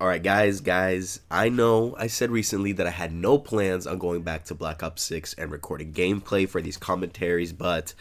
Alright guys, I know I said recently that I had no plans on going back to Black Ops 6 and recording gameplay for these commentaries, but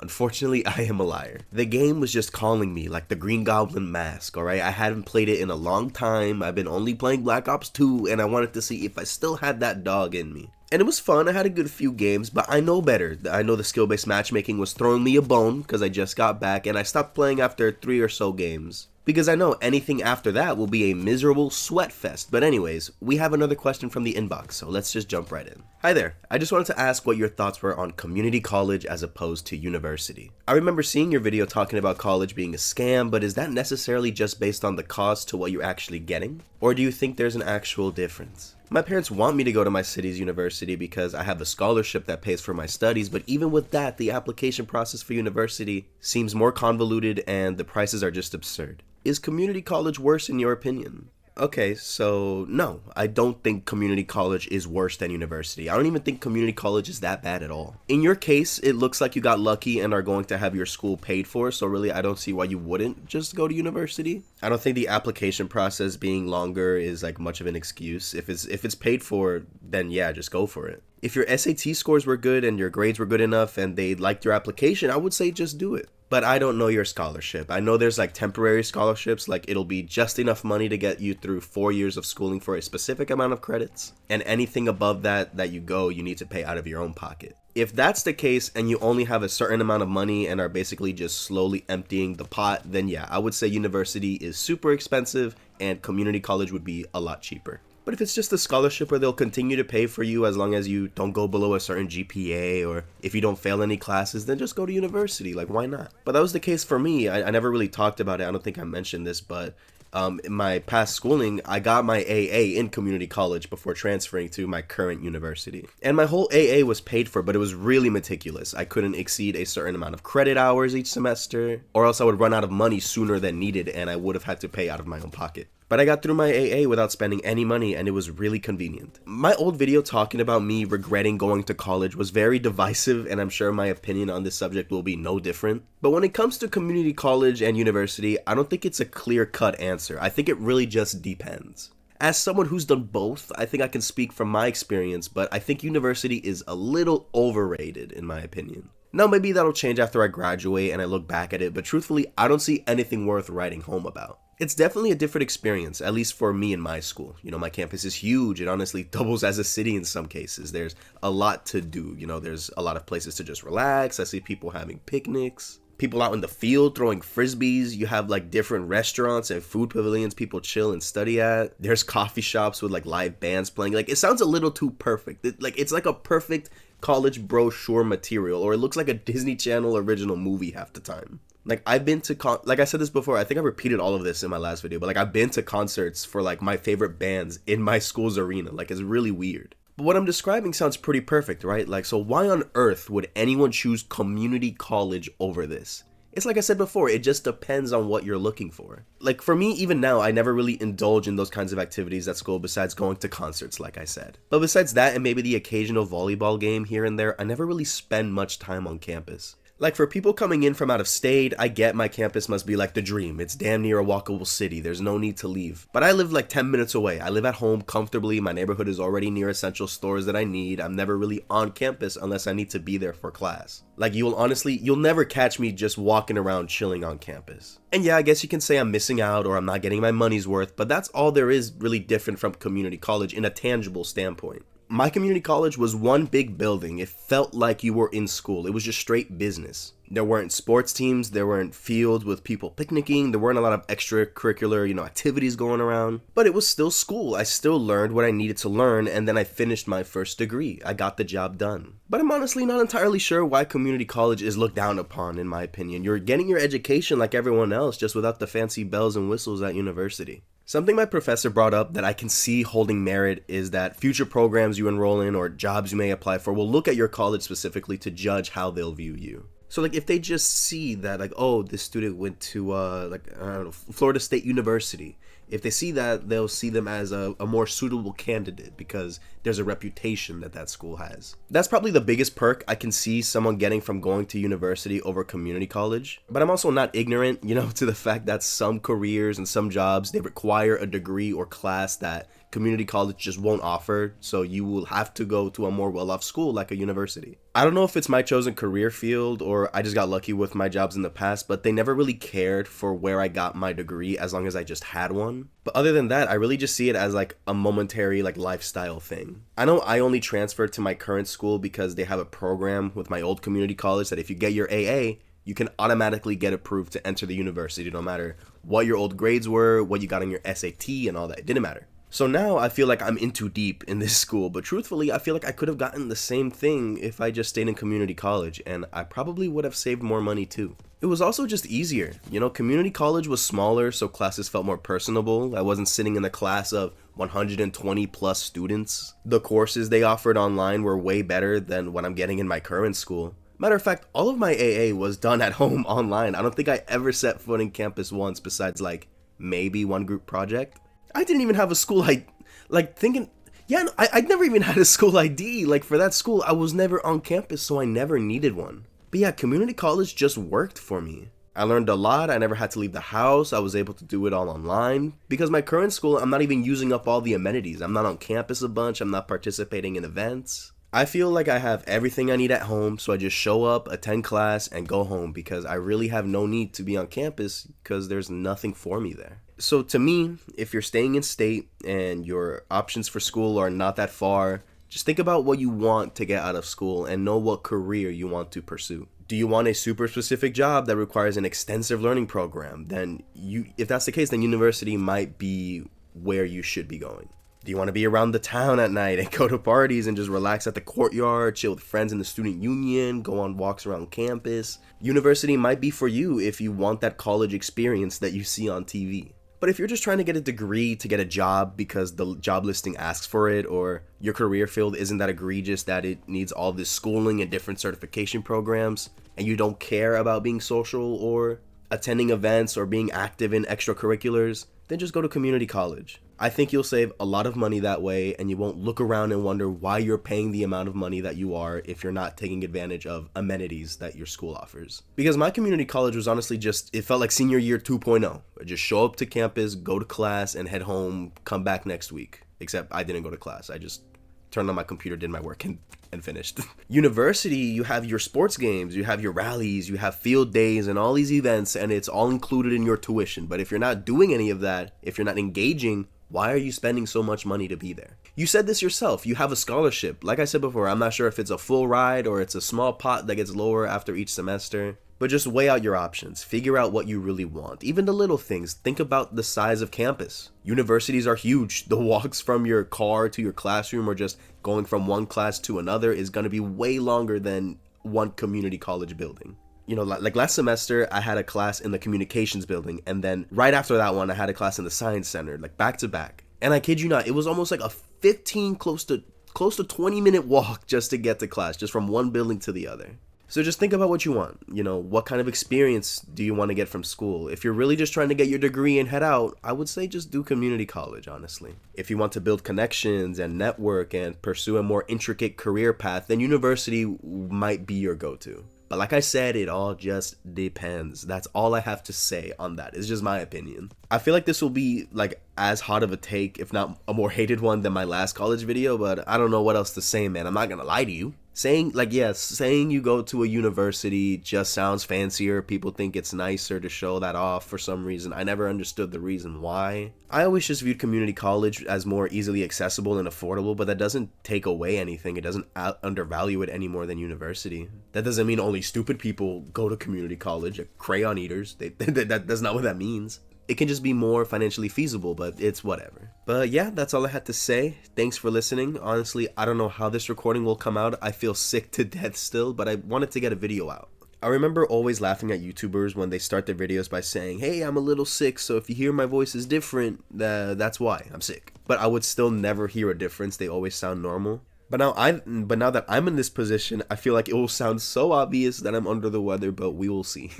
unfortunately I am a liar. The game was just calling me like the Green Goblin mask, alright? I hadn't played it in a long time, I've been only playing Black Ops 2 and I wanted to see if I still had that dog in me. And it was fun, I had a good few games, but I know better. I know the skill-based matchmaking was throwing me a bone because I just got back and I stopped playing after 3 or so games. Because I know anything after that will be a miserable sweat fest. But anyways, we have another question from the inbox, so let's just jump right in. Hi there, I just wanted to ask what your thoughts were on community college as opposed to university. I remember seeing your video talking about college being a scam, but is that necessarily just based on the cost to what you're actually getting? Or do you think there's an actual difference? My parents want me to go to my city's university because I have a scholarship that pays for my studies, but even with that, the application process for university seems more convoluted and the prices are just absurd. Is community college worse in your opinion? Okay, so no, I don't think community college is worse than university. I don't even think community college is that bad at all. In your case, it looks like you got lucky and are going to have your school paid for, so really I don't see why you wouldn't just go to university. I don't think the application process being longer is like much of an excuse. If it's paid for, then yeah, just go for it. If your SAT scores were good and your grades were good enough and they liked your application, I would say just do it. But I don't know your scholarship. I know there's like temporary scholarships, like it'll be just enough money to get you through 4 years of schooling for a specific amount of credits. And anything above that you need to pay out of your own pocket. If that's the case and you only have a certain amount of money and are basically just slowly emptying the pot, then yeah, I would say university is super expensive and community college would be a lot cheaper. But if it's just a scholarship where they'll continue to pay for you as long as you don't go below a certain GPA or if you don't fail any classes, then just go to university. Like, why not? But that was the case for me. I never really talked about it. I don't think I mentioned this, but in my past schooling, I got my AA in community college before transferring to my current university. And my whole AA was paid for, but it was really meticulous. I couldn't exceed a certain amount of credit hours each semester, or else I would run out of money sooner than needed and I would have had to pay out of my own pocket. But I got through my AA without spending any money and it was really convenient. My old video talking about me regretting going to college was very divisive and I'm sure my opinion on this subject will be no different. But when it comes to community college and university, I don't think it's a clear-cut answer. I think it really just depends. As someone who's done both, I think I can speak from my experience, but I think university is a little overrated in my opinion. Now maybe that'll change after I graduate and I look back at it, but truthfully, I don't see anything worth writing home about. It's definitely a different experience, at least for me and my school. You know, my campus is huge. It honestly doubles as a city in some cases. There's a lot to do. You know, there's a lot of places to just relax. I see people having picnics, people out in the field throwing frisbees. You have like different restaurants and food pavilions people chill and study at. There's coffee shops with like live bands playing. Like, it sounds a little too perfect. It's like a perfect college brochure material, or it looks like a Disney Channel original movie half the time. Like, I've been to like I said this before, I think I repeated all of this in my last video, but like I've been to concerts for like my favorite bands in my school's arena. Like, it's really weird. But what I'm describing sounds pretty perfect, right? Like, so why on earth would anyone choose community college over this? It's like I said before, it just depends on what you're looking for. Like, for me, even now, I never really indulge in those kinds of activities at school besides going to concerts, like I said. But besides that and maybe the occasional volleyball game here and there, I never really spend much time on campus. Like, for people coming in from out of state, I get my campus must be like the dream. It's damn near a walkable city. There's no need to leave. But I live like 10 minutes away. I live at home comfortably. My neighborhood is already near essential stores that I need. I'm never really on campus unless I need to be there for class. Like, you'll never catch me just walking around chilling on campus. And yeah, I guess you can say I'm missing out or I'm not getting my money's worth, but that's all there is really different from community college in a tangible standpoint. My community college was one big building. It felt like you were in school. It was just straight business. There weren't sports teams, there weren't fields with people picnicking, there weren't a lot of extracurricular, activities going around. But it was still school. I still learned what I needed to learn, and then I finished my first degree. I got the job done. But I'm honestly not entirely sure why community college is looked down upon, in my opinion. You're getting your education like everyone else, just without the fancy bells and whistles at university. Something my professor brought up that I can see holding merit is that future programs you enroll in or jobs you may apply for will look at your college specifically to judge how they'll view you. So like, if they just see that like, oh, this student went to I don't know, Florida State University, If they see that, they'll see them as a more suitable candidate because there's a reputation that that school has. That's probably the biggest perk I can see someone getting from going to university over community college. But I'm also not ignorant, to the fact that some careers and some jobs, they require a degree or class that community college just won't offer, so you will have to go to a more well-off school like a university. I don't know if it's my chosen career field or I just got lucky with my jobs in the past, but they never really cared for where I got my degree as long as I just had one. But other than that, I really just see it as like a momentary like lifestyle thing. I know I only transferred to my current school because they have a program with my old community college that if you get your AA, you can automatically get approved to enter the university no matter what your old grades were, what you got on your SAT and all that. It didn't matter. So now I feel like I'm in too deep in this school, but truthfully, I feel like I could have gotten the same thing if I just stayed in community college, and I probably would have saved more money too. It was also just easier. Community college was smaller, so classes felt more personable. I wasn't sitting in a class of 120 plus students. The courses they offered online were way better than what I'm getting in my current school. Matter of fact, all of my AA was done at home online. I don't think I ever set foot in campus once besides like maybe one group project. I didn't even have a school I never even had a school ID. Like for that school, I was never on campus, so I never needed one. But yeah, community college just worked for me. I learned a lot. I never had to leave the house. I was able to do it all online. Because my current school, I'm not even using up all the amenities. I'm not on campus a bunch. I'm not participating in events. I feel like I have everything I need at home, so I just show up, attend class, and go home because I really have no need to be on campus because there's nothing for me there. So to me, if you're staying in state and your options for school are not that far, just think about what you want to get out of school and know what career you want to pursue. Do you want a super specific job that requires an extensive learning program? Then if that's the case, then university might be where you should be going. Do you want to be around the town at night and go to parties and just relax at the courtyard, chill with friends in the student union, go on walks around campus? University might be for you if you want that college experience that you see on TV. But if you're just trying to get a degree to get a job because the job listing asks for it, or your career field isn't that egregious that it needs all this schooling and different certification programs, and you don't care about being social or attending events or being active in extracurriculars, then just go to community college. I think you'll save a lot of money that way, and you won't look around and wonder why you're paying the amount of money that you are if you're not taking advantage of amenities that your school offers. Because my community college was honestly it felt like senior year 2.0. I just show up to campus, go to class, and head home, come back next week. Except I didn't go to class. I just turned on my computer, did my work, and finished. University, you have your sports games, you have your rallies, you have field days and all these events, and it's all included in your tuition. But if you're not doing any of that, if you're not engaging, why are you spending so much money to be there? You said this yourself. You have a scholarship. Like I said before, I'm not sure if it's a full ride or it's a small pot that gets lower after each semester. But just weigh out your options. Figure out what you really want. Even the little things. Think about the size of campus. Universities are huge. The walks from your car to your classroom or just going from one class to another is going to be way longer than one community college building. Like last semester, I had a class in the communications building, and then right after that one, I had a class in the science center, like back to back. And I kid you not, it was almost like a 15, close to 20-minute walk just to get to class, just from one building to the other. So just think about what you want. What kind of experience do you want to get from school? If you're really just trying to get your degree and head out, I would say just do community college, honestly. If you want to build connections and network and pursue a more intricate career path, then university might be your go-to. But like I said, it all just depends. That's all I have to say on that. It's just my opinion. I feel like this will be like as hot of a take, if not a more hated one than my last college video, but I don't know what else to say, man. I'm not gonna lie to you. Saying you go to a university just sounds fancier. People think it's nicer to show that off for some reason. I never understood the reason why. I always just viewed community college as more easily accessible and affordable, but that doesn't take away anything. It doesn't undervalue it any more than university. That doesn't mean only stupid people go to community college, like crayon eaters. That's not what that means. It can just be more financially feasible, but it's whatever. But yeah, that's all I had to say. Thanks for listening. Honestly, I don't know how this recording will come out. I feel sick to death still, but I wanted to get a video out. I remember always laughing at YouTubers when they start their videos by saying, hey, I'm a little sick, so if you hear my voice is different, that's why I'm sick. But I would still never hear a difference. They always sound normal. But now that I'm in this position, I feel like it will sound so obvious that I'm under the weather, but we will see.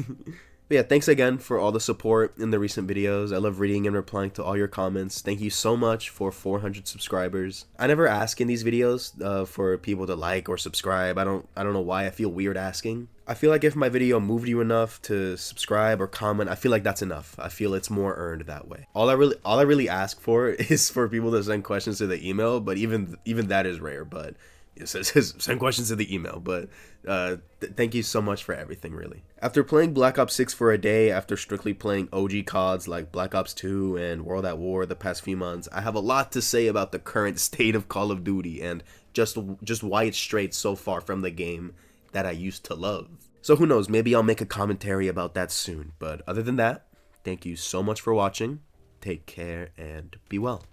But yeah, thanks again for all the support in the recent videos. I love reading and replying to all your comments. Thank you so much for 400 subscribers. I never ask in these videos for people to like or subscribe. I don't know why I feel weird asking. I feel like if my video moved you enough to subscribe or comment, I feel like that's enough. I feel it's more earned that way. All I really ask for is for people to send questions to the email, but even that is rare. But it says send questions to the email, but thank you so much for everything, really. After playing Black Ops 6 for a day, after strictly playing OG CODs like Black Ops 2 and World at War the past few months, I have a lot to say about the current state of Call of Duty and just why it's strayed so far from the game that I used to love. So who knows, maybe I'll make a commentary about that soon. But other than that, thank you so much for watching. Take care and be well.